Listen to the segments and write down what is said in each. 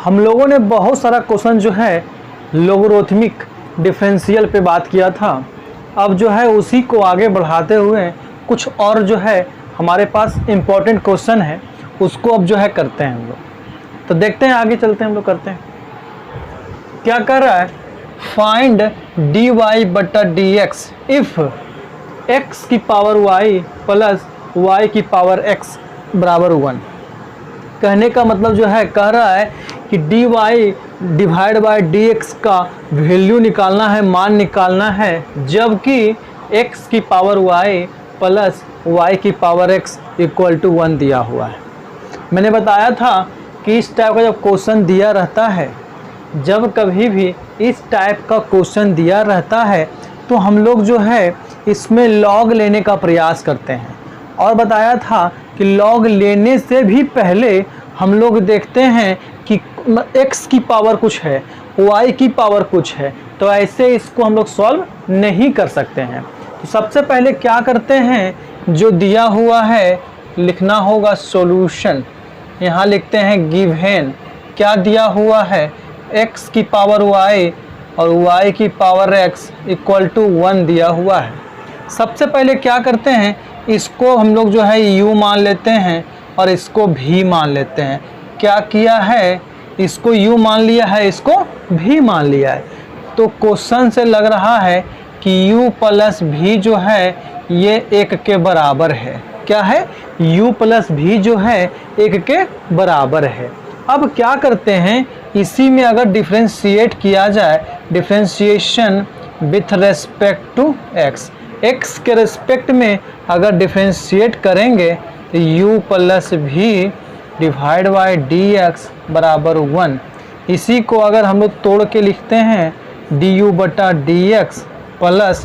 हम लोगों ने बहुत सारा क्वेश्चन जो है लोगरिथमिक डिफरेंशियल पे बात किया था। अब जो है उसी को आगे बढ़ाते हुए कुछ और जो है हमारे पास इम्पोर्टेंट क्वेश्चन है, उसको अब जो है करते हैं हम लोग। तो देखते हैं, आगे चलते हैं, हम लोग करते हैं। क्या कर रहा है, फाइंड डी वाई बटा डी एक्स इफ़ एक्स की पावर वाई प्लस वाई की पावर एक्स बराबर 1। कहने का मतलब जो है, कह रहा है कि D Y divide by D X का वैल्यू निकालना है, मान निकालना है, जबकि एक्स की पावर वाई प्लस वाई की पावर एक्स इक्वल टू 1 दिया हुआ है। मैंने बताया था कि इस टाइप का जब क्वेश्चन दिया रहता है, जब कभी भी इस टाइप का क्वेश्चन दिया रहता है तो हम लोग जो है इसमें लॉग लेने का प्रयास करते हैं। और बताया था कि लॉग लेने से भी पहले हम लोग देखते हैं कि x की पावर कुछ है, y की पावर कुछ है, तो ऐसे इसको हम लोग सॉल्व नहीं कर सकते हैं। तो सबसे पहले क्या करते हैं, जो दिया हुआ है लिखना होगा सॉल्यूशन। यहाँ लिखते हैं गिवन, क्या दिया हुआ है, x की पावर y और y की पावर x इक्वल टू 1 दिया हुआ है। सबसे पहले क्या करते हैं, इसको हम लोग जो है u मान लेते हैं और इसको v मान लेते हैं। क्या किया है, इसको u मान लिया है, इसको v मान लिया है। तो क्वेश्चन से लग रहा है कि u प्लस v जो है ये 1 के बराबर है। क्या है, u प्लस v जो है 1 के बराबर है। अब क्या करते हैं, इसी में अगर डिफ्रेंशिएट किया जाए, differentiation with respect to x, x के रेस्पेक्ट में अगर डिफ्रेंशिएट करेंगे तो u plus v divide by D x बराबर 1। इसी को अगर हम लोग तोड़ के लिखते हैं डी यू बटा D x plus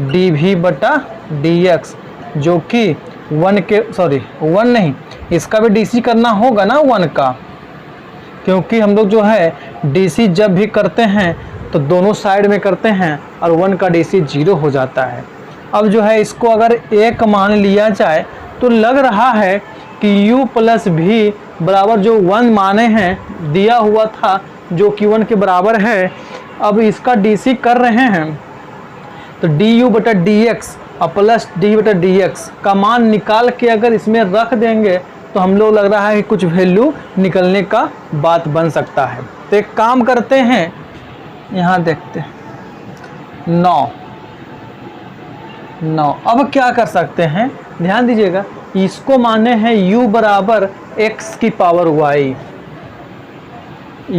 D we बटा डी एक्स, जो कि 1 नहीं, इसका भी डीसी करना होगा ना 1 का, क्योंकि हम लोग जो है डीसी जब भी करते हैं तो दोनों साइड में करते हैं और 1 का डीसी 0 हो जाता है। अब जो है इसको अगर 1 मान लिया जाए तो लग रहा है कि u प्लस भी बराबर जो 1 माने हैं दिया हुआ था, जो कि 1 के बराबर है। अब इसका डीसी कर रहे हैं तो डी यू बटा डी एक्स और प्लस डी बटा डी एक्स का मान निकाल के अगर इसमें रख देंगे तो हम लोग लग रहा है कि कुछ वैल्यू निकलने का बात बन सकता है। तो एक काम करते हैं, यहाँ देखते हैं 9। अब क्या कर सकते हैं, ध्यान दीजिएगा, इसको माने हैं u बराबर x की पावर y,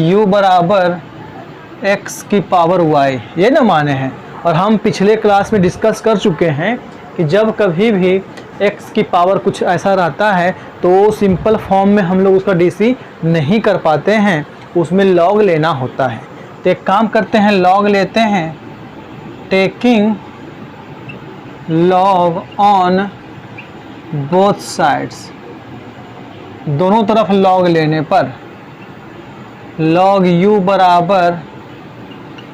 u बराबर x की पावर y, ये ना माने हैं। और हम पिछले क्लास में डिस्कस कर चुके हैं कि जब कभी भी x की पावर कुछ ऐसा रहता है तो सिंपल फॉर्म में हम लोग उसका डीसी नहीं कर पाते हैं, उसमें लॉग लेना होता है। तो एक काम करते हैं, लॉग लेते हैं, taking log on both sides, दोनों तरफ लॉग लेने पर लॉग u बराबर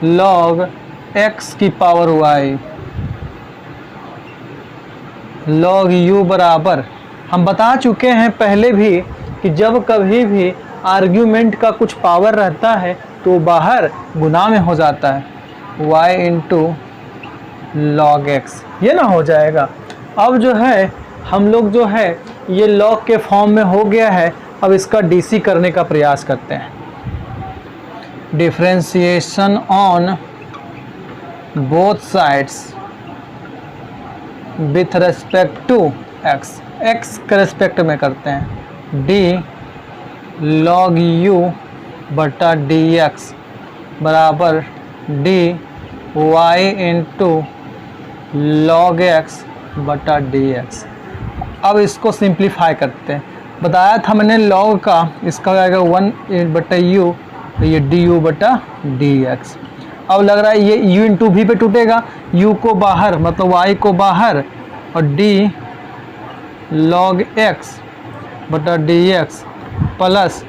लॉग x की पावर y, लॉग u बराबर, हम बता चुके हैं पहले भी कि जब कभी भी आर्ग्यूमेंट का कुछ पावर रहता है तो बाहर गुना में हो जाता है, y इंटू लॉग x, ये ना हो जाएगा। अब जो है हम लोग जो है ये लॉग के फॉर्म में हो गया है। अब इसका डीसी करने का प्रयास करते हैं, differentiation on both sides with respect to x, x के रेस्पेक्ट में करते हैं, d लॉग u बटा डी एक्स बराबर D Y into log x बटा डी एक्स। अब इसको सिंप्लीफाई करते हैं, बताया था मैंने लॉग का, इसका आएगा 1 बटा u, ये डी यू बटा डी एक्स। अब लग रहा है ये u इंटू वी पे टूटेगा, u को बाहर मतलब y को बाहर, और d लॉग x बटा D x plus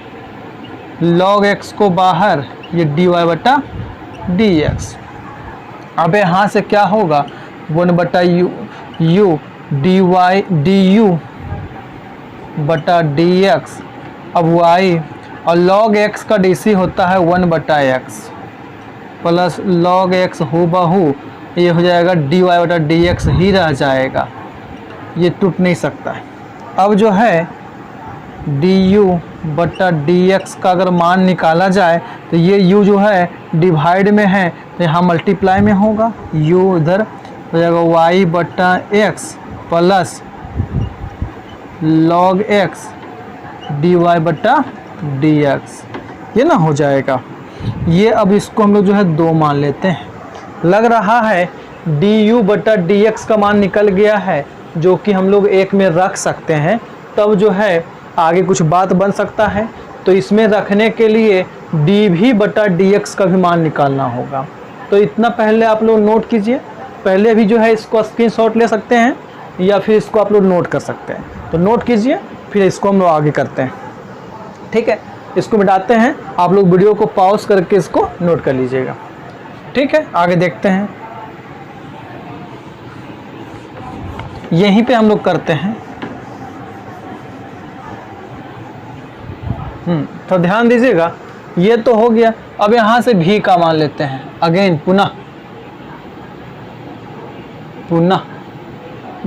log x को बाहर, ये डी वाई बटा डी एक्स। अब यहाँ से क्या होगा, 1 बटा u d y d you बटा डी एक्स, अब y और log x का DC होता है 1/x प्लस log x हूबहू ये हो जाएगा dy/dx ही रह जाएगा, ये टूट नहीं सकता है। अब जो है du/dx का अगर मान निकाला जाए तो ये u जो है डिवाइड में है तो यहाँ मल्टीप्लाई में होगा, u इधर हो जाएगा y/x plus log x dy/dx, ये ना हो जाएगा। ये अब इसको हम लोग जो है 2 मान लेते हैं। लग रहा है du/dx का मान निकल गया है, जो कि हम लोग 1 में रख सकते हैं, तब जो है आगे कुछ बात बन सकता है। तो इसमें रखने के लिए dv/dx का भी मान निकालना होगा। तो इतना पहले आप लोग नोट कीजिए, पहले भी जो है इसको स्क्रीनशॉट ले सकते हैं या फिर इसको आप लोग नोट कर सकते हैं। तो नोट कीजिए, फिर इसको हम लोग आगे करते हैं। ठीक है, इसको मिटाते हैं, आप लोग वीडियो को पॉज करके इसको नोट कर लीजिएगा। ठीक है, आगे देखते हैं। यहीं पे हम लोग करते हैं। तो ध्यान दीजिएगा, ये तो हो गया। अब यहाँ से भी का मान लेते हैं, अगेन पुनः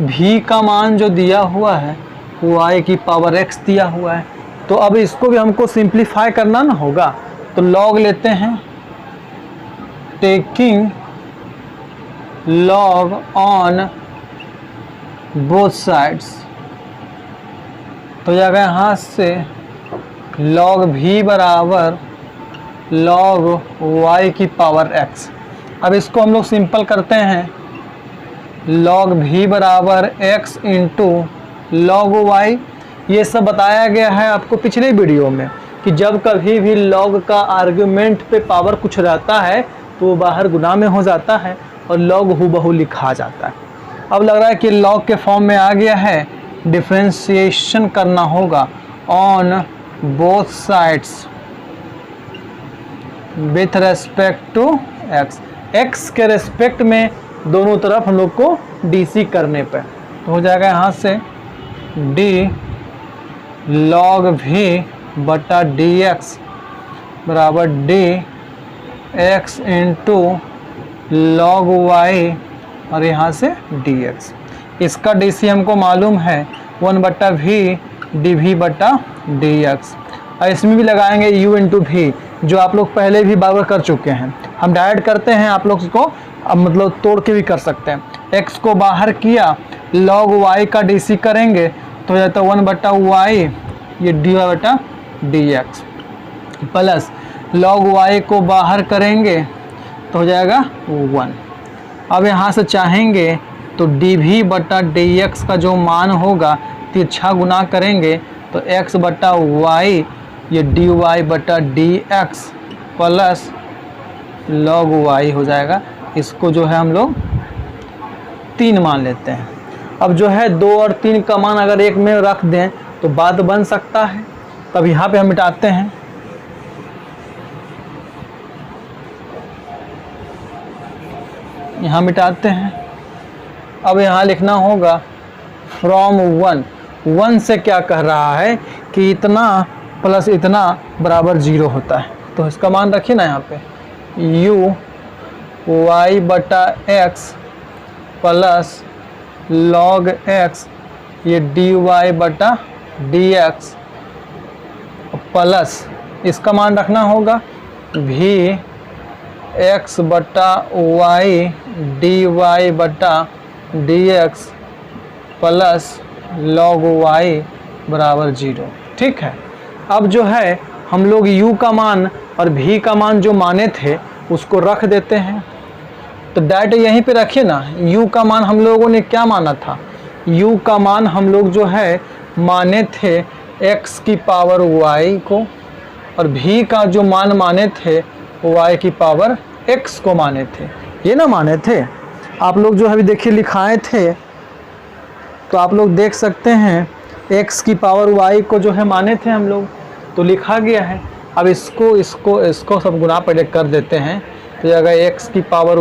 भी का मान जो दिया हुआ है वो y⁴x दिया हुआ है। तो अब इसको भी हमको सिंप्लीफाई करना ना होगा, तो log लेते हैं, taking log on both sides, तो जाएगा यहाँ से log v बराबर log y⁴x। अब इसको हम लोग सिंपल करते हैं, log v बराबर x इंटू log y। ये सब बताया गया है आपको पिछले वीडियो में कि जब कभी भी log का आर्गुमेंट पे पावर कुछ रहता है तो वो बाहर गुना में हो जाता है और log हूबहू लिखा जाता है। अब लग रहा है कि log के फॉर्म में आ गया है, डिफरेंशिएशन करना होगा on both sides with respect to x, x के रेस्पेक्ट में दोनों तरफ हम लोग को DC करने पे तो हो जाएगा यहाँ से d log v/dx बराबर dx इंटू log y और यहाँ से dx। इसका DC हमको मालूम है 1/v dv/dx। और इसमें भी लगाएंगे u इंटू v, जो आप लोग पहले भी बार कर चुके हैं। हम डायरेक्ट करते हैं, आप लोग इसको अब मतलब तोड़ के भी कर सकते हैं। x को बाहर किया, log y का DC करेंगे तो हो जाता है 1/y ये dy/dx प्लस log y को बाहर करेंगे तो हो जाएगा 1। अब यहाँ से चाहेंगे तो dv/dx का जो मान होगा तिरछा गुना करेंगे तो x/y ये dy/dx प्लस log y हो जाएगा। इसको जो है हम लोग 3 मान लेते हैं। अब जो है 2 और 3 का मान अगर 1 में रख दें तो बात बन सकता है। तब यहाँ पे हम मिटाते हैं, यहाँ मिटाते हैं। अब यहाँ लिखना होगा फ्रॉम 1 से क्या कह रहा है कि इतना प्लस इतना बराबर 0 होता है। तो इसका मान रखिए ना यहाँ पे u y/x plus log x ये dy/dx प्लस इसका मान रखना होगा v x/y dy/dx plus log y बराबर 0। ठीक है, अब जो है हम लोग u का मान और v का मान जो माने थे उसको रख देते हैं। तो डायरेक्ट यहीं पे रखिए ना, u का मान हम लोगों ने क्या माना था, u का मान हम लोग जो है माने थे x की पावर y को, और v का जो मान माने थे y की पावर x को माने थे। ये ना माने थे आप लोग जो अभी देखिए लिखाए थे, तो आप लोग देख सकते हैं x की पावर y को जो है माने थे हम लोग, तो लिखा गया है। अब इसको सब गुना पहले कर देते हैं तो अगर x की power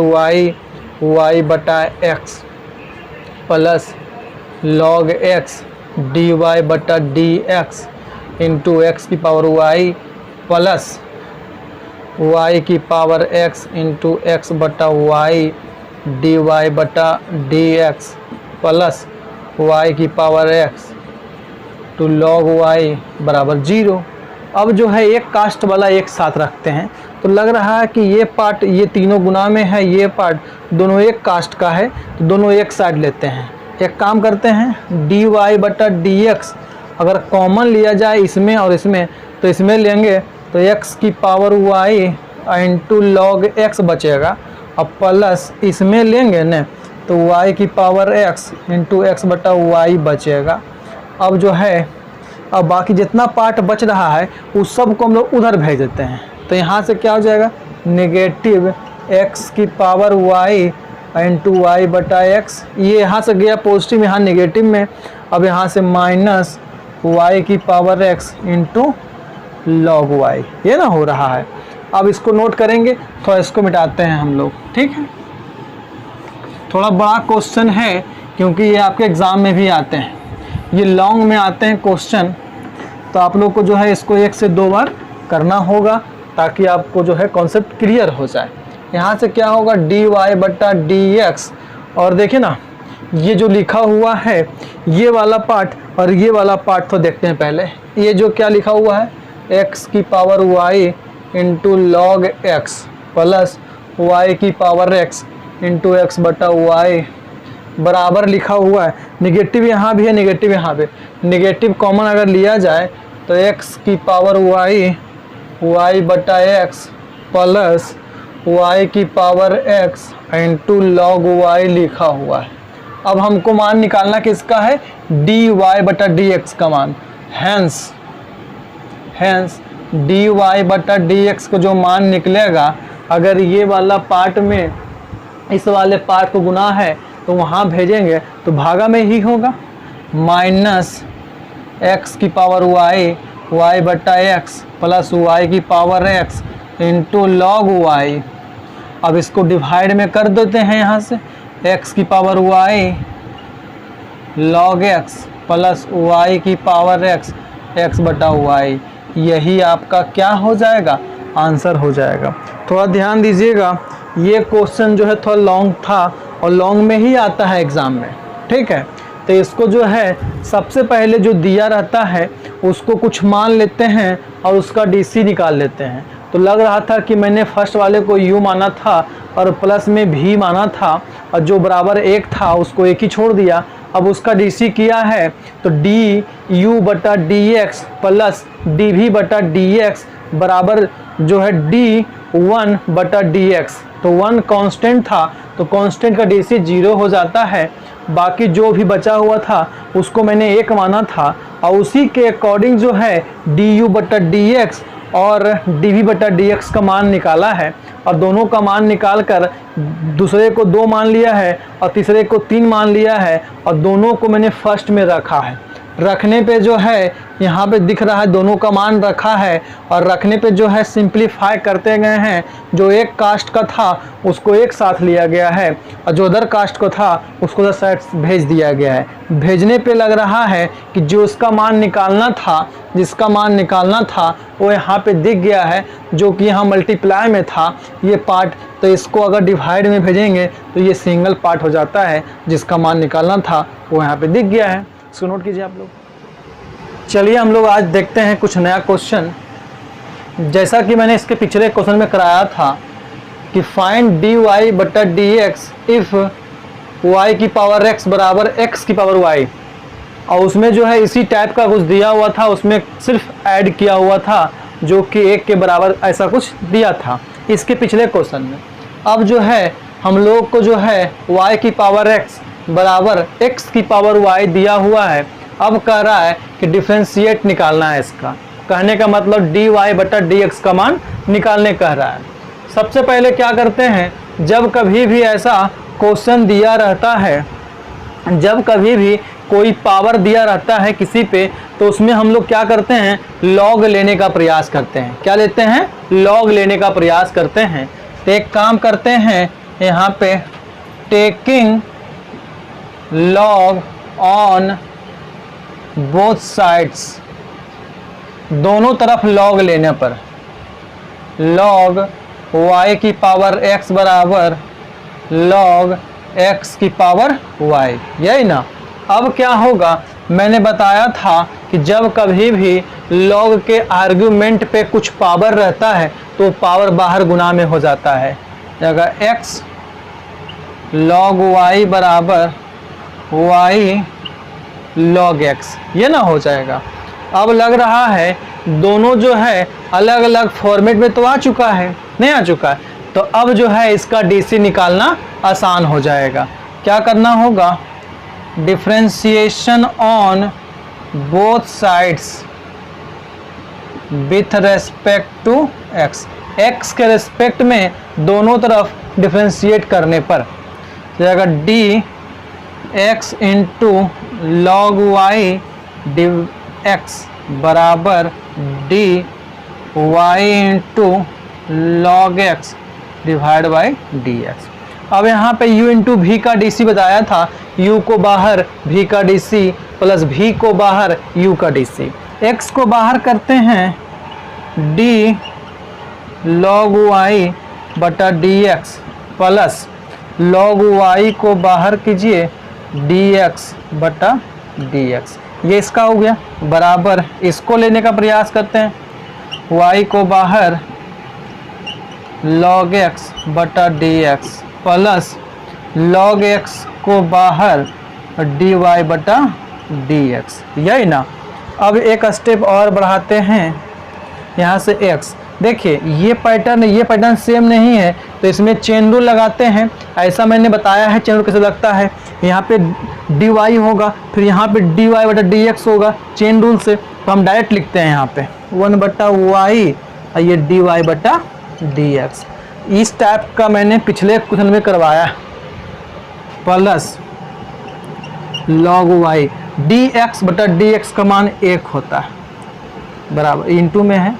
y/x plus log x dy/dx into x की पावर y प्लस y की पावर x इंटू एक्स बटा वाई डी वाई बटा डी एक्स प्लस y की power x to log y बराबर 0। अब जो है एक कास्ट वाला एक साथ रखते हैं तो लग रहा है कि ये पार्ट ये तीनों गुना में है, ये पार्ट दोनों एक कास्ट का है तो दोनों एक साइड लेते हैं। एक काम करते हैं डी वाई बटा डी एक्स अगर कॉमन लिया जाए इसमें और इसमें तो इसमें लेंगे तो x की power y into log x बचेगा। अब प्लस इसमें लेंगे न तो y की पावर x इंटू एक्स बटा वाई बचेगा। अब जो है अब बाकी जितना पार्ट बच रहा है उस सब को हम लोग उधर भेज देते हैं तो यहाँ से क्या हो जाएगा नेगेटिव x की पावर y इंटू वाई बटा एक्स, ये यहाँ से गया पॉजिटिव यहाँ नेगेटिव में। अब यहाँ से माइनस y की power x into log y, ये ना हो रहा है। अब इसको नोट करेंगे तो इसको मिटाते हैं हम लोग, ठीक है। थोड़ा बड़ा क्वेश्चन है क्योंकि ये आपके एग्ज़ाम में भी आते हैं, ये लॉन्ग में आते हैं क्वेश्चन, तो आप लोग को जो है इसको 1 से 2 बार करना होगा ताकि आपको जो है कॉन्सेप्ट क्लियर हो जाए। यहाँ से क्या होगा डी वाई बटा डी एक्स, और देखिए ना ये जो लिखा हुआ है ये वाला पार्ट और ये वाला पार्ट तो देखते हैं पहले। ये जो क्या लिखा हुआ है x की power y into log x plus y की पावर x इंटू एक्स बटा वाई बराबर लिखा हुआ है। निगेटिव यहाँ भी है, निगेटिव यहाँ पे, निगेटिव कॉमन अगर लिया जाए तो x की पावर y बटा एक्स प्लस y की power x into log y लिखा हुआ है। अब हमको मान निकालना किसका है डी वाई बटा डी एक्स का मान। हैंस डी वाई बटा डी एक्स को जो मान निकलेगा अगर ये वाला पार्ट में इस वाले पार्ट को गुना है तो वहाँ भेजेंगे तो भागा में ही होगा। माइनस x की पावर y बटा एक्स प्लस y की power x into log y। अब इसको डिवाइड में कर देते हैं यहाँ से x की power y log x plus y की पावर x बटा y, यही आपका क्या हो जाएगा आंसर हो जाएगा। थोड़ा ध्यान दीजिएगा ये क्वेश्चन जो है थोड़ा लॉन्ग था और लॉन्ग में ही आता है एग्ज़ाम में, ठीक है। तो इसको जो है सबसे पहले जो दिया रहता है उसको कुछ मान लेते हैं और उसका डीसी निकाल लेते हैं। तो लग रहा था कि मैंने फर्स्ट वाले को u माना था और प्लस में v माना था और जो बराबर 1 था उसको 1 ही छोड़ दिया। अब उसका डीसी किया है तो डी यू बटा D x plus D we बटा डी एक्स बराबर जो है डी 1 बटा डी एक्स। तो 1 कांस्टेंट था तो कांस्टेंट का डीसी 0 हो जाता है। बाकी जो भी बचा हुआ था उसको मैंने 1 माना था और उसी के अकॉर्डिंग जो है डी यू बटा डी एक्स और डी वी बटा डी एक्स का मान निकाला है और दोनों का मान निकाल कर दूसरे को 2 मान लिया है और तीसरे को 3 मान लिया है और दोनों को मैंने फर्स्ट में रखा है। रखने पे जो है यहाँ पे दिख रहा है दोनों का मान रखा है और रखने पे जो है सिंप्लीफाई करते गए हैं। जो एक कास्ट का था उसको एक साथ लिया गया है और जो अदर कास्ट को था उसको अदर साइड भेज दिया गया है। भेजने पे लग रहा है कि जो उसका मान निकालना था जिसका मान निकालना था वो यहाँ पे दिख गया है जो कि यहाँ मल्टीप्लाई में था ये पार्ट। तो इसको अगर डिवाइड में भेजेंगे तो ये सिंगल पार्ट हो जाता है, जिसका मान निकालना था वो यहाँ पे दिख गया है। इसको नोट कीजिए आप लोग। चलिए हम लोग आज देखते हैं कुछ नया क्वेश्चन। जैसा कि मैंने इसके पिछले क्वेश्चन में कराया था कि फाइंड डी वाई बटा डी एक्स इफ़ वाई की पावर एक्स बराबर एक्स की पावर वाई, और उसमें जो है इसी टाइप का कुछ दिया हुआ था, उसमें सिर्फ ऐड किया हुआ था जो कि 1 के बराबर ऐसा कुछ दिया था इसके पिछले क्वेश्चन में। अब जो है हम लोग को जो है y की पावर x बराबर x की पावर y दिया हुआ है। अब कह रहा है कि डिफरेंशिएट निकालना है इसका। कहने का मतलब डी वाई बटा डी एक्स का मान निकालने कह रहा है। सबसे पहले क्या करते हैं, जब कभी भी ऐसा क्वेश्चन दिया रहता है, जब कभी भी कोई पावर दिया रहता है किसी पे, तो उसमें हम लोग क्या करते हैं, लॉग लेने का प्रयास करते हैं। क्या लेते हैं, लॉग लेने का प्रयास करते हैं। तो एक काम करते हैं यहाँ पे, taking log on both sides, दोनों तरफ लॉग लेने पर log y की पावर x बराबर log x की पावर y, यही ना। अब क्या होगा, मैंने बताया था कि जब कभी भी log के आर्गुमेंट पे कुछ पावर रहता है तो पावर बाहर गुना में हो जाता है। अगर x log y बराबर y log x, ये ना हो जाएगा। अब लग रहा है दोनों जो है अलग अलग फॉर्मेट में तो आ चुका है, नहीं आ चुका है, तो अब जो है इसका DC निकालना आसान हो जाएगा। क्या करना होगा, differentiation on both sides with respect to x, x के रेस्पेक्ट में दोनों तरफ डिफरेंशिएट करने पर जाएगा D X into log Y div X बराबर D Y into log X divide by D x. अब यहाँ पे u इंटू वी का DC बताया था, u को बाहर v का DC प्लस v को बाहर u का DC। x को बाहर करते हैं d log y बटा dx प्लस log y को बाहर कीजिए dx बटा dx, ये इसका हो गया बराबर। इसको लेने का प्रयास करते हैं, y को बाहर log x बटा dx प्लस log x को बाहर dy बटा dx, यही ना। अब एक स्टेप और बढ़ाते हैं, यहाँ से x, देखिए ये पैटर्न सेम नहीं है तो इसमें चेन रूल लगाते हैं। ऐसा मैंने बताया है चेन रूल कैसे लगता है। यहाँ पे dy होगा, फिर यहाँ पे dy बटा dx होगा चेन रूल से, तो हम डायरेक्ट लिखते हैं यहाँ पे 1 बटा y और ये dy बटा dx। इस टाइप का मैंने पिछले क्वेश्चन में करवाया, प्लस log y dx बटा dx का मान 1 होता है बराबर इंटू में है,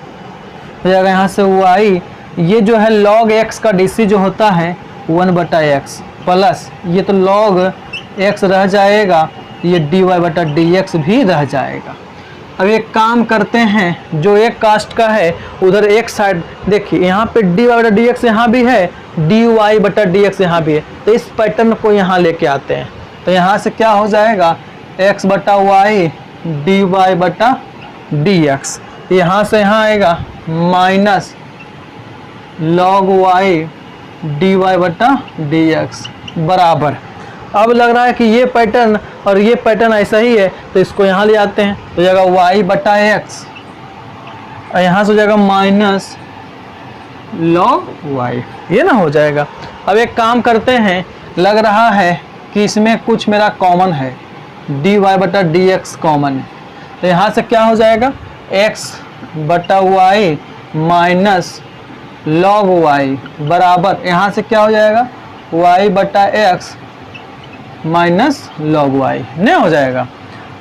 हो जाएगा यहाँ से y, ये जो है log x का DC जो होता है 1 बटा x प्लस ये तो log x रह जाएगा, ये dy बटा dx भी रह जाएगा। अब एक काम करते हैं, जो एक कास्ट का है उधर एक साइड देखिए, यहाँ पे dy बटा dx यहाँ भी है, dy बटा dx यहाँ भी है, तो इस पैटर्न को यहाँ लेके आते हैं। तो यहाँ से क्या हो जाएगा, x बटा y dy बटा dx, यहाँ से यहाँ आएगा माइनस log y dy बटा dx बराबर। अब लग रहा है कि ये पैटर्न और ये पैटर्न ऐसा ही है, तो इसको यहाँ ले आते हैं, तो जाएगा y बटा x और यहाँ से हो जाएगा माइनस log y, ये ना हो जाएगा। अब एक काम करते हैं, लग रहा है कि इसमें कुछ मेरा कॉमन है, dy बटा dx कॉमन है, तो यहाँ से क्या हो जाएगा, x बटा y माइनस log y बराबर, यहाँ से क्या हो जाएगा, y बटा x माइनस log y, नहीं हो जाएगा।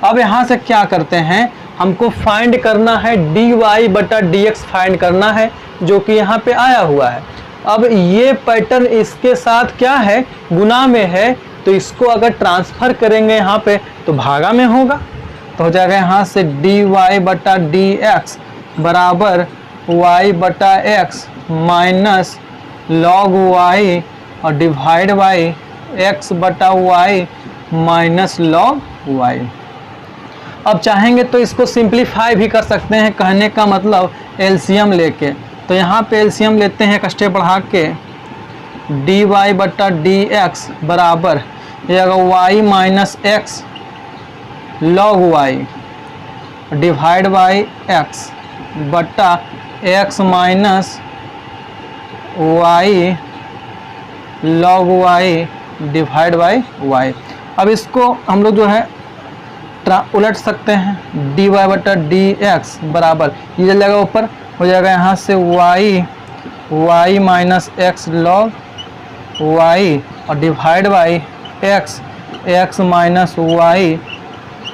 अब यहाँ से क्या करते हैं, हमको फाइंड करना है dy बटा dx फाइंड करना है, जो कि यहाँ पे आया हुआ है। अब ये पैटर्न इसके साथ क्या है, गुना में है, तो इसको अगर ट्रांसफ़र करेंगे यहाँ पे तो भागा में होगा, तो हो जाएगा यहाँ से dy बटा dx बराबर y बटा x माइनस log y और डिवाइड बाई x बटा y माइनस log y। अब चाहेंगे तो इसको सिंप्लीफाई भी कर सकते हैं, कहने का मतलब एलसीएम लेके। तो यहाँ पे एलसीएम लेते हैं एक स्टेप बढ़ा के, dy बटा dx बराबर y minus x log y divide by x बटा x minus y log y divide by y। अब इसको हम लोग जो है उलट सकते हैं, dy बटा dx बराबर, ये चल जाएगा ऊपर, हो जाएगा यहाँ से y minus x log y और divide by x minus y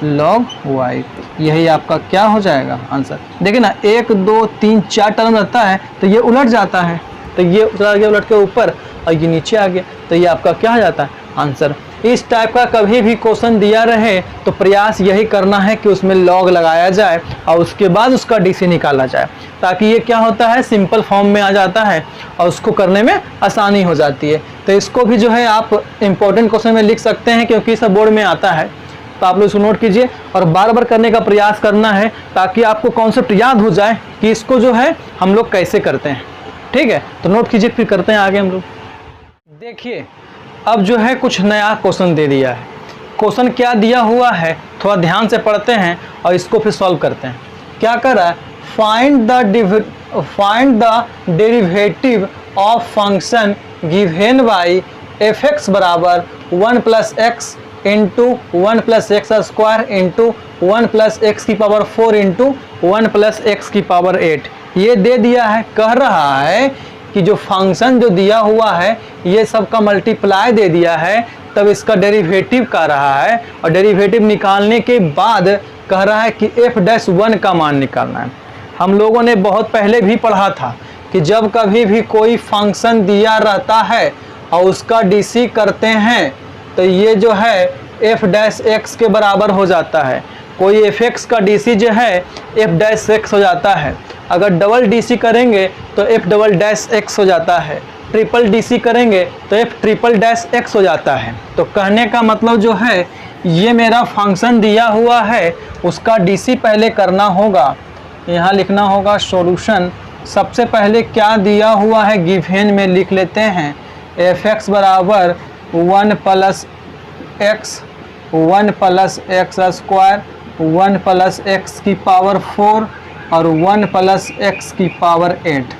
log y। यही आपका क्या हो जाएगा आंसर। देखिए ना, 1 2 3 4 टर्म रहता है तो ये उलट जाता है, तो ये उलट के ऊपर और ये नीचे आ गया, तो ये आपका क्या हो जाता है आंसर। इस टाइप का कभी भी क्वेश्चन दिया रहे तो प्रयास यही करना है कि उसमें लॉग लगाया जाए और उसके बाद उसका डीसी निकाला जाए, ताकि ये क्या होता है सिंपल फॉर्म में आ जाता है और उसको करने में आसानी हो जाती है। तो इसको भी जो है आप इम्पोर्टेंट क्वेश्चन में लिख सकते हैं, क्योंकि सब बोर्ड में आता है। तो आप लोग इसको नोट कीजिए और बार बार करने का प्रयास करना है, ताकि आपको कॉन्सेप्ट याद हो जाए कि इसको जो है हम लोग कैसे करते हैं। ठीक है, तो नोट कीजिए, फिर करते हैं आगे हम लोग। देखिए अब जो है कुछ नया क्वेश्चन दे दिया है। क्वेश्चन क्या दिया हुआ है थोड़ा ध्यान से पढ़ते हैं और इसको फिर सॉल्व करते हैं। क्या कर रहा है, find the derivative of function given by F x बराबर 1 plus x into 1 plus x square into 1 plus x की पावर 4 इंटू 1 प्लस एक्स की पावर 8। ये दे दिया है। कह रहा है कि जो फंक्शन जो दिया हुआ है ये सब का मल्टीप्लाई दे दिया है, तब इसका डेरिवेटिव कह रहा है, और डेरिवेटिव निकालने के बाद कह रहा है कि f-1 का मान निकालना है। हम लोगों ने बहुत पहले भी पढ़ा था कि जब कभी भी कोई फंक्शन दिया रहता है और उसका डीसी करते हैं तो ये जो है f-x के बराबर हो जाता है। कोई fx का डीसी जो है f-x हो जाता है। अगर डबल डीसी करेंगे तो f"x हो जाता है। ट्रिपल डीसी करेंगे तो f"x हो जाता है। तो कहने का मतलब जो है ये मेरा फंक्शन दिया हुआ है, उसका डीसी पहले करना होगा। यहाँ लिखना होगा सॉल्यूशन। सबसे पहले क्या दिया हुआ है गिवन में लिख लेते हैं। f(x) बराबर 1 plus x 1 plus x square 1 plus x की पावर 4 और 1 प्लस एक्स की पावर 8।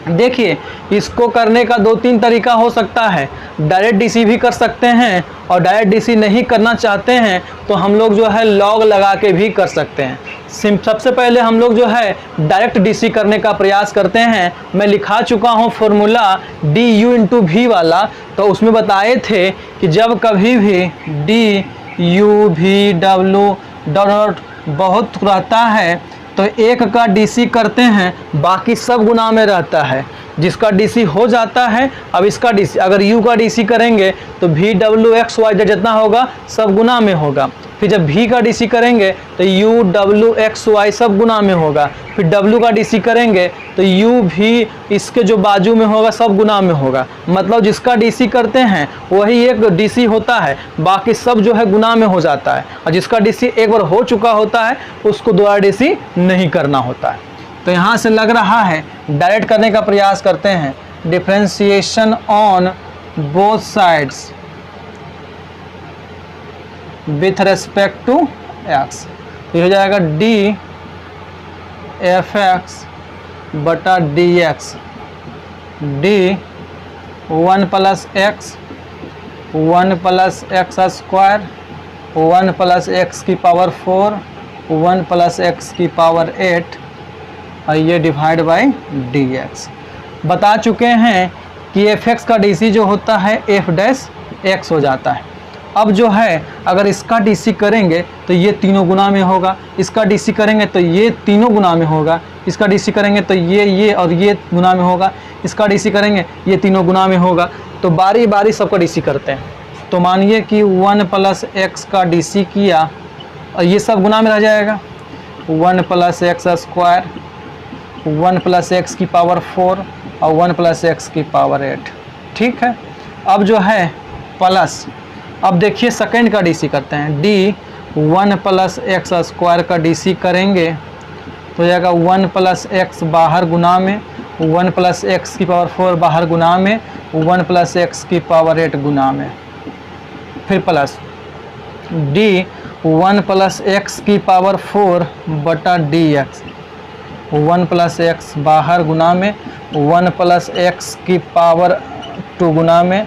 देखिए इसको करने का 2-3 तरीका हो सकता है। डायरेक्ट डीसी भी कर सकते हैं, और डायरेक्ट डीसी नहीं करना चाहते हैं तो हम लोग जो है लॉग लगा के भी कर सकते हैं। सबसे पहले हम लोग जो है डायरेक्ट डीसी करने का प्रयास करते हैं। मैं लिखा चुका हूँ फॉर्मूला du इंटू वी वाला, तो उसमें बताए थे कि जब कभी भी du v w डॉट बहुत रहता है तो एक का डीसी करते हैं, बाकी सब गुना में रहता है। जिसका डीसी हो जाता है, अब इसका डीसी अगर u का डीसी करेंगे तो v(w)x(y) जितना होगा सब गुना में होगा। फिर जब v का डीसी करेंगे तो u(w)x(y) सब गुना में होगा। फिर w का डीसी करेंगे तो u v इसके जो बाजू में होगा सब गुना में होगा। मतलब जिसका डीसी करते हैं वही एक डीसी होता है, बाकी सब जो है गुना में हो जाता है। और जिसका डीसी एक बार हो चुका होता है उसको दोबारा डीसी नहीं करना होता है। तो यहाँ से लग रहा है डायरेक्ट करने का प्रयास करते हैं। Differentiation on both sides with respect to x, तो हो जाएगा डी एफ एक्स बटा D x d 1 plus x 1 plus x square 1 plus x की पावर 4 1 प्लस एक्स की पावर 8 और ये डिवाइड बाई डी एक्स। बता चुके हैं कि एफ एक्स का डीसी जो होता है f'(x) हो जाता है। अब जो है अगर इसका डीसी करेंगे तो ये तीनों गुना में होगा, इसका डीसी करेंगे तो ये तीनों गुना में होगा, इसका डीसी करेंगे तो ये और ये गुना में होगा, इसका डीसी करेंगे ये तीनों गुना में होगा। तो बारी बारी सबका डीसी करते हैं। तो मानिए कि 1 प्लस एक्स का डीसी किया और ये सब गुना में रह जाएगा। 1 plus x square 1 plus x की पावर 4 और 1 प्लस एक्स की पावर 8। ठीक है, अब जो है प्लस, अब देखिए सेकंड का डीसी करते हैं। डी 1 प्लस एक्स स्क्वायर का डीसी करेंगे तो हो जाएगा 1 प्लस एक्स बाहर गुना में 1 प्लस एक्स की पावर 4 बाहर गुना में 1 प्लस एक्स की पावर 8 गुना में। फिर प्लस डी 1 प्लस एक्स की पावर 4 बटा डी एक्स 1 प्लस एक्स बाहर गुना में 1 प्लस एक्स की पावर 2 गुना में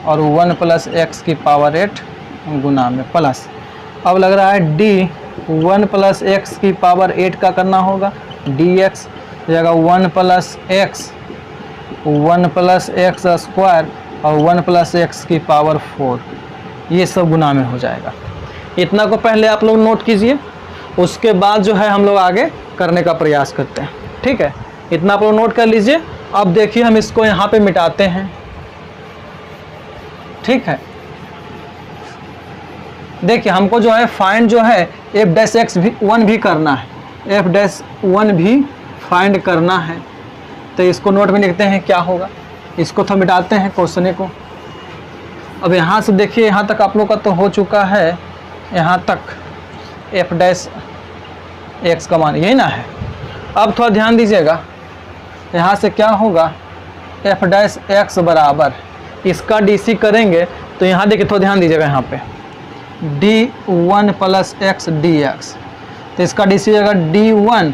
और 1 प्लस एक्स की पावर 8 गुना में प्लस। अब लग रहा है डी 1 प्लस एक्स की पावर 8 का करना होगा। डी एक्स हो जाएगा 1 plus x 1 plus x square और 1 प्लस एक्स की पावर 4, ये सब गुना में हो जाएगा। इतना को पहले आप लोग नोट कीजिए, उसके बाद जो है हम लोग आगे करने का प्रयास करते हैं। ठीक है, इतना आप लोग नोट कर लीजिए। अब देखिए हम इसको यहाँ पे मिटाते हैं। ठीक है। देखिए हमको जो है फाइंड जो है f'(x1) भी करना है, f'(1) भी फाइंड करना है। तो इसको नोट में लिखते हैं क्या होगा, इसको तो मिटाते हैं क्वेश्चन को। अब यहाँ से देखिए यहाँ तक आप लोग का तो हो चुका है, यहाँ तक f'(x) का मान यही ना है। अब थोड़ा ध्यान दीजिएगा, यहाँ से क्या होगा, f'(x) बराबर इसका DC करेंगे तो यहाँ देखिए थोड़ा ध्यान दीजिएगा, यहाँ पे d1 + x dx, तो इसका DC हो जाएगा d1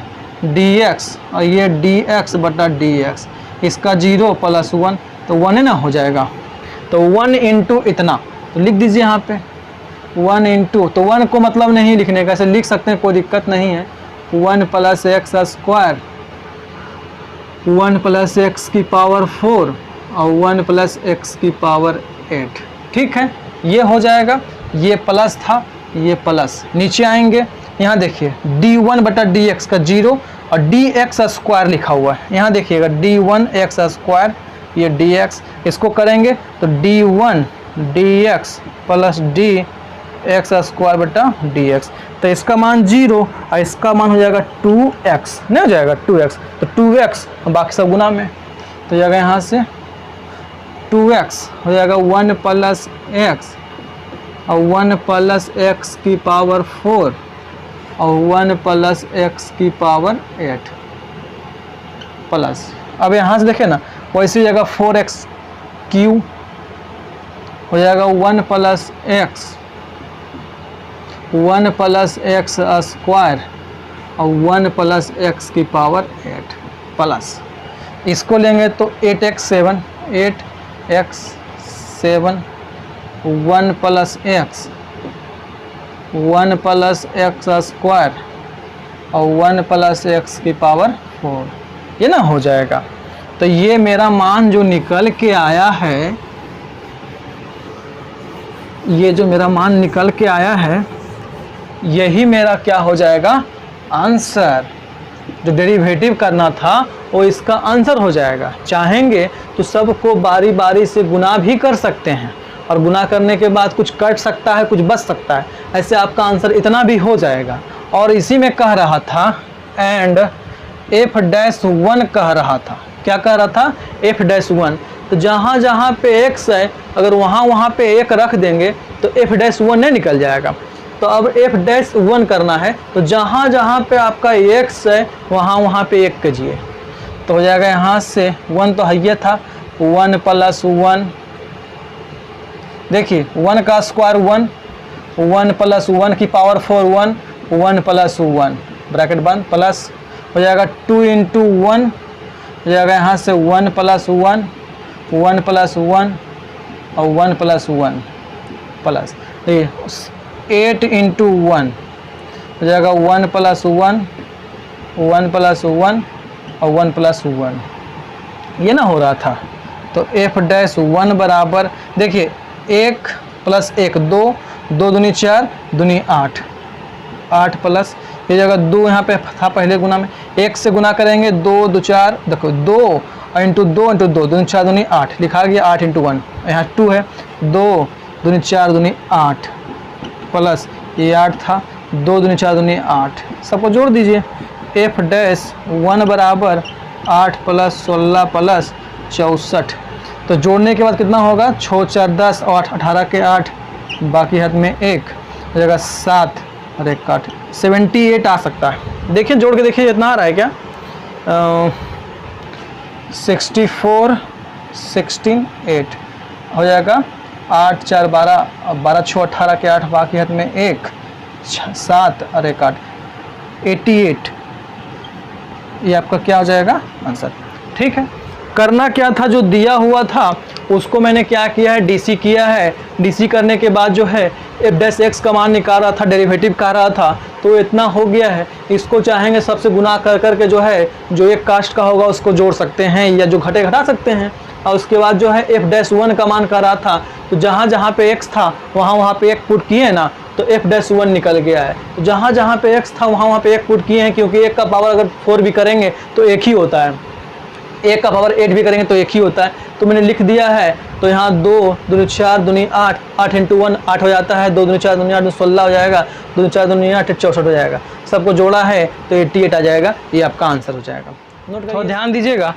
dx और ये dx बटा dx, इसका 0 + 1 तो 1 है ना हो जाएगा। तो 1 × इतना तो लिख दीजिए यहाँ पे 1 × तो 1 को मतलब नहीं लिखने का, ऐसे लिख सकते हैं, कोई दिक्कत नहीं है। 1 + x², 1 + x की पावर 4 और 1 + x की पावर 8। ठीक है, ये हो जाएगा, ये प्लस था, ये प्लस। नीचे आएंगे, यहाँ देखिए d1 बटा dx का 0 और dx² लिखा हुआ है, यहाँ देखिएगा d1x², ये dx, इसको करेंगे तो d1 dx + dx² बटा dx, तो इसका मान 0 और इसका मान हो जाएगा 2x, नहीं हो जाएगा 2x, तो 2x बाकी सब गुना में, तो जाएगा यहाँ से 2x हो जाएगा 1 + x और 1 + x की पावर 4 और 1 + x की पावर 8 प्लस। अब यहाँ से देखें ना, वैसी जगह 4x³ हो जाएगा 1 + x, 1 + x² और 1 + x की पावर 8 प्लस। इसको लेंगे तो 8x7, 1 + x, 1 + x² और 1 + x की पावर 4, ये ना हो जाएगा। तो ये मेरा मान जो निकल के आया है, ये जो मेरा मान निकल के आया है, यही मेरा क्या हो जाएगा, आंसर। जो डेरिवेटिव करना था वो इसका आंसर हो जाएगा। चाहेंगे तो सबको बारी बारी से गुना भी कर सकते हैं और गुना करने के बाद कुछ कट सकता है, कुछ बच सकता है, ऐसे आपका आंसर इतना भी हो जाएगा। और इसी में कह रहा था एंड f'1 कह रहा था, क्या कह रहा था, f'1। तो जहाँ जहाँ पे x है अगर वहाँ पे 1 रख देंगे तो f'1 नहीं निकल जाएगा। तो अब f'1 करना है तो जहाँ जहाँ पे आपका x है वहाँ पे 1 कीजिए, तो हो जाएगा यहाँ से 1 तो है था, 1 + 1, देखिए 1 का स्क्वायर 1, 1 + 1 की पावर 4 1, 1 + 1 ब्रैकेट बंद प्लस, हो जाएगा 2 × 1 हो जाएगा यहाँ से 1 + 1, 1 + 1 और 1 + 1 प्लस, देखिए 8 × 1 हो जाएगा 1 + 1, 1 + 1 और 1 + 1, ये ना हो रहा था। तो f'1 बराबर देखिए 1 + 1 2, 2 दूनी 4, दूनी 8, 8 प्लस ये जगह 2 यहाँ पे था पहले गुना में, 1 से गुना करेंगे 2 2 4, देखो 2 × 2 × 2, 2 4 दूनी 8 लिखा गया, 8 × 1, यहाँ 2 है, 2 दूनी 4 दूनी 8 प्लस ये 8 था, 2 दूनी 4 दूनी 8, सबको जोड़ दीजिए। f'1 बराबर 8 + 16 + 64, तो जोड़ने के बाद कितना होगा, 6 4 10 और 18 के 8, बाकी हाथ में 1 हो जाएगा 7 और 1 8, 78 आ सकता है। देखिए जोड़ के देखिए इतना आ रहा है क्या, 64 16 8 हो जाएगा, 8 4 12, 12 6 18 के 8, बाकी हाथ में 1 7 और 1 8, 88, ये आपका क्या हो जाएगा आंसर। ठीक है, करना क्या था, जो दिया हुआ था उसको मैंने क्या किया है, डीसी किया है। डीसी करने के बाद जो है f'(x) का मान निकाल रहा था, डेरिवेटिव कर रहा था, तो इतना हो गया है। इसको चाहेंगे सबसे गुना कर करके जो है जो एक कास्ट का होगा उसको जोड़ सकते हैं या जो घटे घटा सकते हैं। और उसके बाद जो है f'1 का मान कर रहा था, तो जहाँ जहाँ पे x था वहाँ पे 1 पुट किए ना, तो f'1 निकल गया है। तो जहाँ जहाँ पे x था वहाँ पे 1 पुट किए हैं, क्योंकि 1 का पावर अगर 4 भी करेंगे तो 1 ही होता है। a का पावर 8 भी करेंगे तो एक ही होता है, तो मैंने लिख दिया है। तो यहाँ 2 दूनी 4 दूनी 8, 8 इंटू 1 8 हो जाता है, 2 दूनी 4 दूनी 8 16 हो जाएगा, 2 दूनी 4 दूनी 8 64 हो जाएगा। सबको जोड़ा है तो 88 आ जाएगा, ये आपका आंसर हो जाएगा। नोट करो, ध्यान दीजिएगा।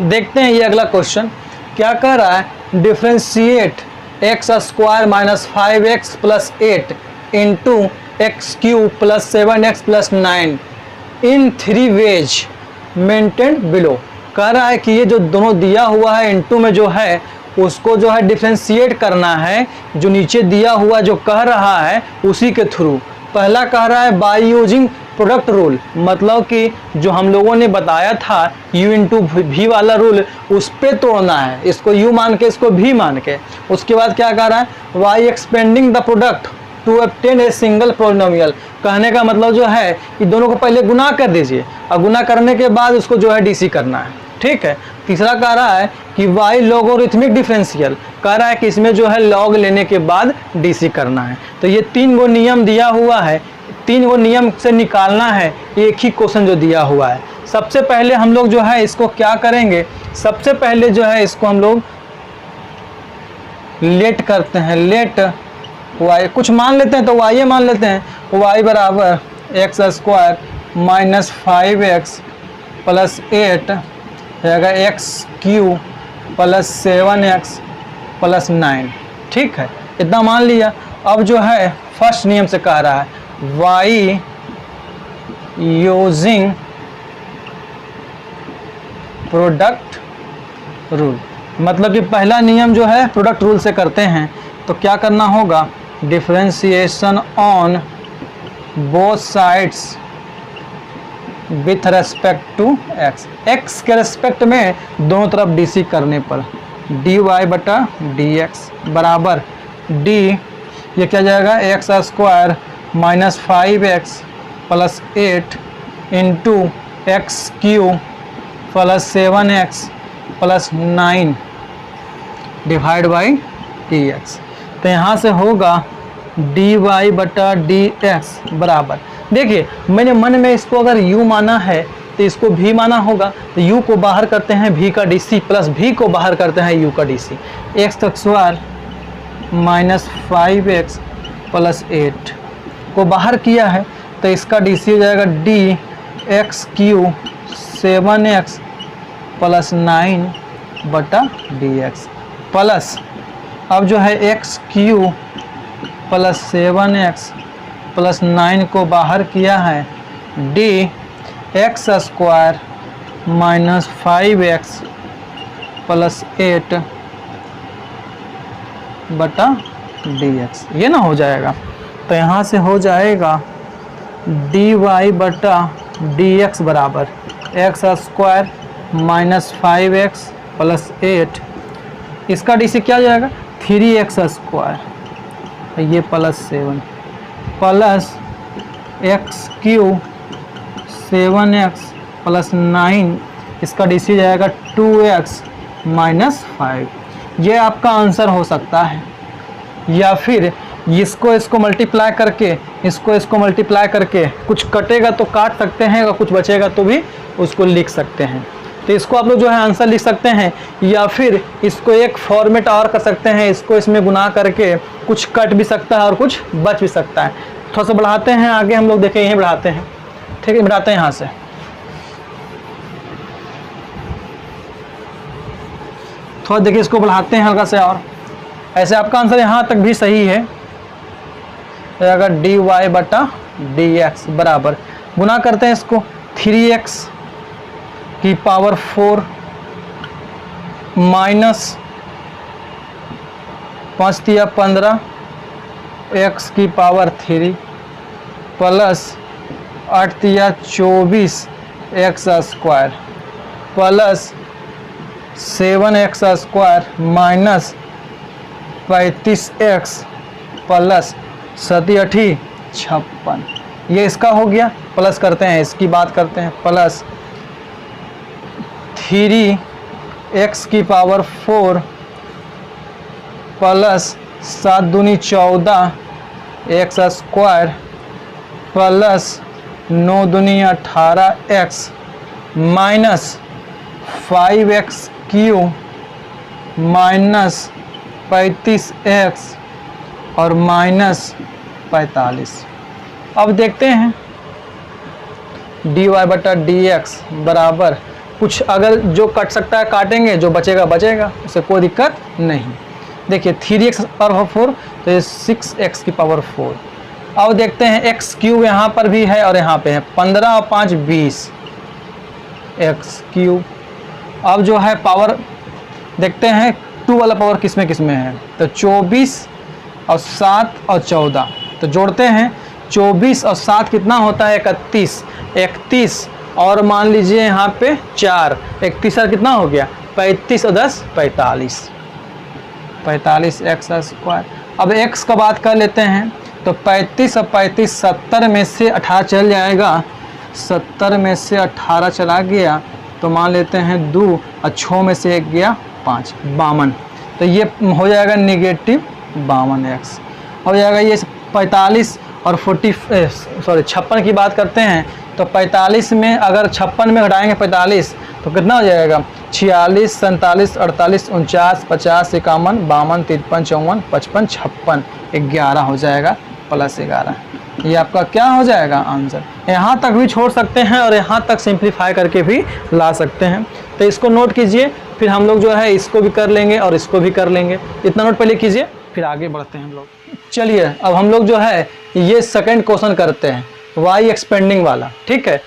देखते हैं ये अगला क्वेश्चन क्या कह रहा है, differentiate x square minus 5x plus 8 into x cube plus 7x plus 9 इन 3 वेज मेंटेन बिलो। कह रहा है कि ये जो दोनों दिया हुआ है इनटू में जो है उसको जो है डिफ्रेंशिएट करना है, जो नीचे दिया हुआ जो कह रहा है उसी के थ्रू। पहला कह रहा है बाय यूजिंग प्रोडक्ट रूल, मतलब कि जो हम लोगों ने बताया था u इंटू भी वाला रूल, उस पे तोड़ना है, इसको u मान के इसको v मान के। उसके बाद क्या कह रहा है y expanding the product to obtain a single polynomial. कहने का मतलब जो है कि दोनों को पहले गुना कर दीजिए और गुना करने के बाद उसको जो है डीसी करना है, ठीक है। तीसरा कह रहा है कि y लॉगरिथमिक डिफरेंशियल, कह रहा है कि इसमें जो है लॉग लेने के बाद डीसी करना है। तो ये 3 गो नियम दिया हुआ है, 3 गो नियम से निकालना है एक ही क्वेश्चन जो दिया हुआ है। सबसे पहले हम लोग जो है इसको क्या करेंगे, सबसे पहले जो है इसको हम लोग लेट करते हैं, लेट y कुछ मान लेते हैं तो y मान लेते हैं, y बराबर x square minus 5x plus 8 रहेगा x Q plus 7x plus 9, ठीक है, इतना मान लिया। अब जो है फर्स्ट नियम से कह रहा है y यूजिंग प्रोडक्ट रूल, मतलब कि पहला नियम जो है प्रोडक्ट रूल से करते हैं। तो क्या करना होगा, differentiation on both sides with respect to x, x के रेस्पेक्ट में दोनों तरफ डीसी करने पर dy बटा dx बराबर d, ये क्या जाएगा x square minus 5x plus 8 into x Q plus 7x plus 9 divide by dx। तो यहाँ से होगा dy बटा dx बराबर, देखिए मैंने मन में इसको अगर u माना है तो इसको v माना होगा, तो u को बाहर करते हैं v का dc प्लस v को बाहर करते हैं u का dc। X square minus 5x plus 8 को बाहर किया है तो इसका dc हो जाएगा d x Q 7x plus 9 बटा dx प्लस, अब जो है x Q plus 7x plus 9 को बाहर किया है D x square minus 5x plus 8 बटा dx, ये ना हो जाएगा। तो यहाँ से हो जाएगा dy बटा dx बराबर x square minus 5x plus 8, इसका dc क्या हो जाएगा 3x स्क्वायर, ये plus 7 plus x Q 7x plus 9, इसका डीसी जाएगा 2x माइनस 5। ये आपका आंसर हो सकता है, या फिर इसको मल्टीप्लाई करके इसको मल्टीप्लाई करके कुछ कटेगा तो काट सकते हैं और कुछ बचेगा तो भी उसको लिख सकते हैं। तो इसको आप लोग जो है आंसर लिख सकते हैं, या फिर इसको एक फॉर्मेट और कर सकते हैं, इसको इसमें गुना करके कुछ कट भी सकता है और कुछ बच भी सकता है। थोड़ा सा बढ़ाते हैं आगे, हम लोग देखें यहीं बढ़ाते हैं, ठीक है, बढ़ाते हैं यहाँ से। थोड़ा देखिए इसको बढ़ाते हैं हल्का से, और ऐसे आपका आंसर यहाँ तक भी सही है। अगर dy बटा dx बराबर गुना करते हैं इसको 3x की पावर 4 माइनस 5 तिया 15 x की पावर 3 प्लस 8 तिया 24 x square plus 7x square minus 35x plus 7 56, ये इसका हो गया। प्लस करते हैं, इसकी बात करते हैं, प्लस 3x की पावर 4 प्लस 7 दूनी 14 x स्क्वायर प्लस 9 दूनी 18 x minus 5x³ minus 35x और माइनस 45। अब देखते हैं dy/dx बराबर कुछ अगर जो कट सकता है काटेंगे, जो बचेगा बचेगा, उससे कोई दिक्कत नहीं। देखिए 3x पावर 4 तो ये 6x की पावर 4। अब देखते हैं x³ यहाँ पर भी है और यहाँ पे है 15 और 5 20 x³। अब जो है पावर देखते हैं 2 वाला पावर किस में है, तो 24 और 7 और 14 तो जोड़ते हैं 24 और 7 कितना होता है 31 और मान लीजिए यहाँ पे 4 31 और कितना हो गया 35 और 10 45 x²। अब x का बात कर लेते हैं तो 35 और 35 70 में से 18 चल जाएगा, 70 में से 18 चला गया तो मान लेते हैं 2 और 6 में से 1 गया 5 52। तो ये हो जाएगा -52x। हो जाएगा ये 45 और 56 की बात करते हैं तो 45 में अगर 56 में घटाएंगे 45 तो कितना हो जाएगा 46 47 48 49 50 51 52 53 54 55 56 11 हो जाएगा +11। ये आपका क्या हो जाएगा आंसर। यहाँ तक भी छोड़ सकते हैं और यहाँ तक सिंप्लीफाई करके भी ला सकते हैं। तो इसको नोट कीजिए, फिर हम लोग जो है इसको भी कर लेंगे और इसको भी कर लेंगे। इतना नोट पहले कीजिए फिर आगे बढ़ते हैं हम लोग। चलिए अब हम लोग जो है ये सेकंड क्वेश्चन करते हैं, y एक्सपेंडिंग वाला। ठीक है,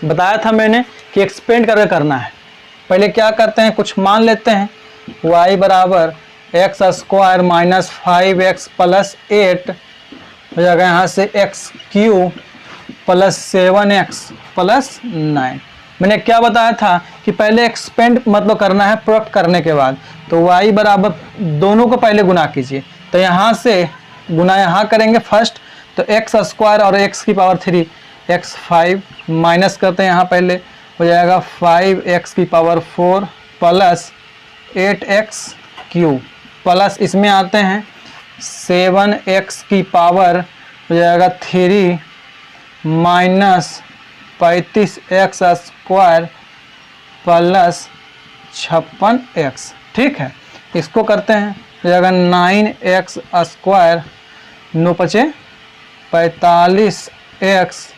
बताया था मैंने कि एक्सपेंड करके करना है। पहले क्या करते हैं, कुछ मान लेते हैं y बराबर x² माइनस 5x प्लस 8 हो जाएगा यहाँ से x³ प्लस 7x प्लस 9। मैंने क्या बताया था कि पहले एक्सपेंड मतलब करना है प्रोडक्ट करने के बाद, तो y बराबर दोनों को पहले गुना कीजिए। तो यहाँ से गुना यहाँ करेंगे फर्स्ट, तो x² और x की पावर 3 x5 माइनस करते हैं यहाँ पहले हो जाएगा 5x की पावर 4 प्लस 8x³ प्लस इसमें आते हैं 7x की पावर हो जाएगा 3 माइनस 35x² प्लस 56x। ठीक है, इसको करते हैं हो जाएगा 9x² 9 × 5 45x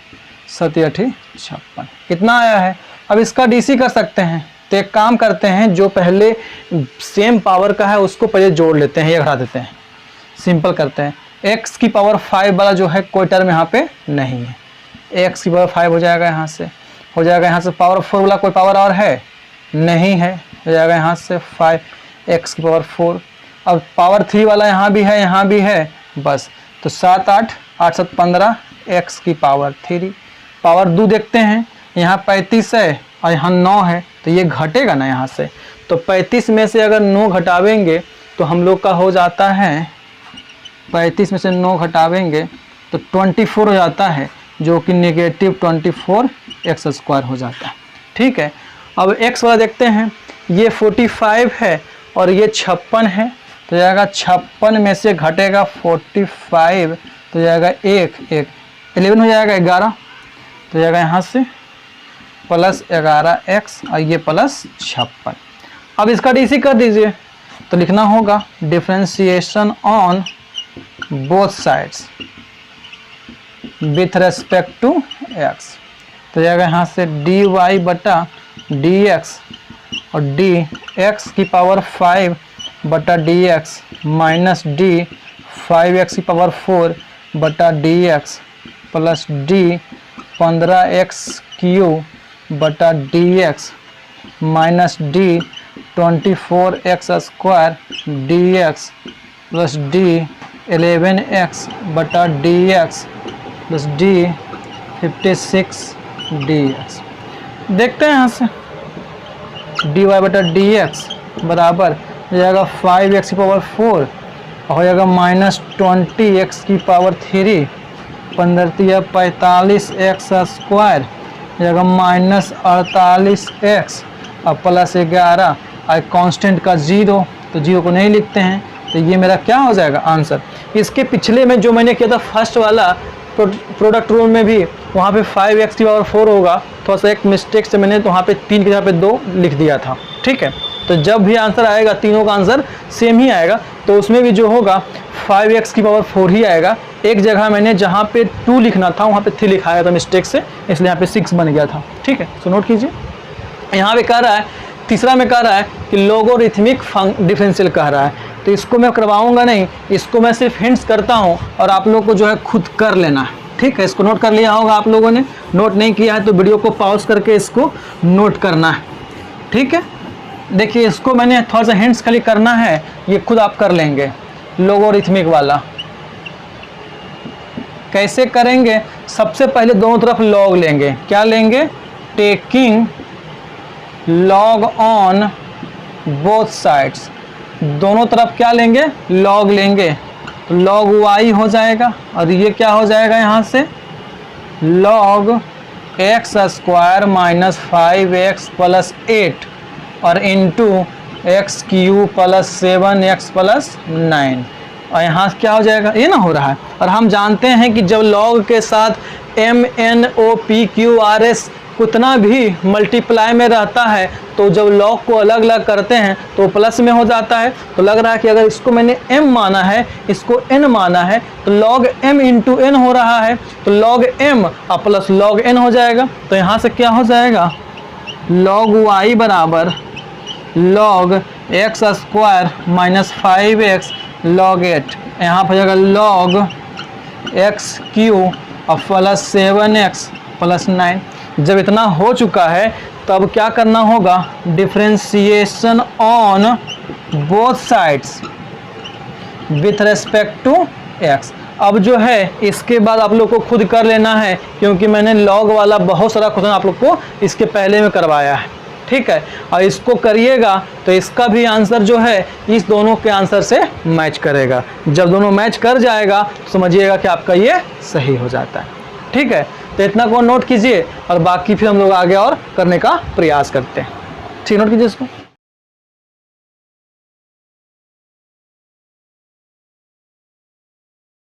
7 × 8 56 कितना आया है। अब इसका डीसी कर सकते हैं, तो एक काम करते हैं जो पहले सेम पावर का है उसको पहले जोड़ लेते हैं, ये घटा देते हैं, सिंपल करते हैं। x की पावर 5 वाला जो है कोई टर्म यहाँ पे नहीं है, x की पावर 5 हो जाएगा यहाँ से, हो जाएगा यहाँ से पावर 4 वाला कोई पावर और है नहीं है, हो जाएगा यहाँ से 5x की पावर 4। अब पावर 3 वाला यहाँ भी है बस, तो 7 8 8 7 15 x की पावर 3। पावर 2 देखते हैं, यहाँ 35 है और यहाँ 9 है तो ये घटेगा ना यहाँ से, तो 35 में से अगर 9 घटावेंगे तो हम लोग का हो जाता है 35 में से 9 घटावेंगे तो 24 हो जाता है, जो कि -24x² हो जाता है। ठीक है, अब x वाला देखते हैं, ये 45 है और ये 56 है, तो जाएगा 56 में से घटेगा 45 तो जाएगा 11 हो जाएगा 11, तो जाएगा यहाँ से प्लस 11x और ये प्लस 56। अब इसका डीसी कर दीजिए, तो लिखना होगा differentiation on both sides with respect to x, तो जाएगा यहाँ से dy/dx और dx की power 5/dx minus d 5x की power 4/dx plus d 15x³ minus d 24x² plus d 11x/dx plus d 56dx। देखते हैं यहाँ से dy/dx बराबर हो जाएगा 5x की पावर 4 हो जाएगा माइनस 20x की पावर 3 15 45x² हो जाएगा माइनस 48x और प्लस 11 और कांस्टेंट का 0, तो 0 को नहीं लिखते हैं, तो ये मेरा क्या हो जाएगा आंसर। इसके पिछले में जो मैंने किया था फर्स्ट वाला प्रोडक्ट रूल में भी, वहाँ पे 5x की पावर 4 होगा थोड़ा सा एक मिस्टेक से मैंने तो वहाँ पे 3 की जगह पे 2 लिख दिया था। ठीक है, तो जब भी आंसर आएगा तीनों का आंसर सेम ही आएगा, तो उसमें भी जो होगा 5x की पावर 4 ही आएगा। एक जगह मैंने जहाँ पे 2 लिखना था वहाँ पे 3 लिखाया था मिस्टेक से, इसलिए यहाँ पे 6 बन गया था। ठीक है, सो नोट कीजिए। यहाँ पे कह रहा है, तीसरा में कह रहा है कि लोगोरिथमिक डिफरेंशियल कह रहा है, तो इसको मैं करवाऊंगा नहीं, इसको मैं सिर्फ हिंट्स करता हूँ और आप लोग को जो है खुद कर लेना है। ठीक है, इसको नोट कर लिया होगा आप लोगों ने, नोट नहीं किया है तो वीडियो को पॉज करके इसको नोट करना है। ठीक है, देखिए इसको मैंने थोड़ा सा हिंट्स खाली करना है, ये खुद आप कर लेंगे। लोगोरिथमिक वाला कैसे करेंगे, सबसे पहले दोनों तरफ लॉग लेंगे। क्या लेंगे, taking log on both sides, दोनों तरफ क्या लेंगे, लॉग लेंगे, तो लॉग y हो जाएगा और ये क्या हो जाएगा यहाँ से log x square minus 5x plus 8 और into x Q plus 7x plus 9, और यहाँ क्या हो जाएगा, ये ना हो रहा है। और हम जानते हैं कि जब लॉग के साथ m n o p q r s उतना भी मल्टीप्लाई में रहता है, तो जब लॉग को अलग अलग करते हैं तो प्लस में हो जाता है। तो लग रहा है कि अगर इसको मैंने m माना है, इसको n माना है, तो log m इंटू n हो रहा है, तो log m और प्लस log n हो जाएगा। तो यहाँ से क्या हो जाएगा, log y बराबर log x square minus 5x log 8, यहाँ पर जाएगा log x क्यू और प्लस 7x प्लस 9। जब इतना हो चुका है तब क्या करना होगा, differentiation on both sides with respect to x। अब जो है इसके बाद आप लोग को खुद कर लेना है, क्योंकि मैंने लॉग वाला बहुत सारा क्वेश्चन आप लोग को इसके पहले में करवाया है। ठीक है, और इसको करिएगा तो इसका भी आंसर जो है इस दोनों के आंसर से मैच करेगा। जब दोनों मैच कर जाएगा तो समझिएगा कि आपका ये सही हो जाता है। ठीक है, तो इतना को नोट कीजिए और बाकी फिर हम लोग आगे और करने का प्रयास करते हैं। ठीक, नोट कीजिए इसको।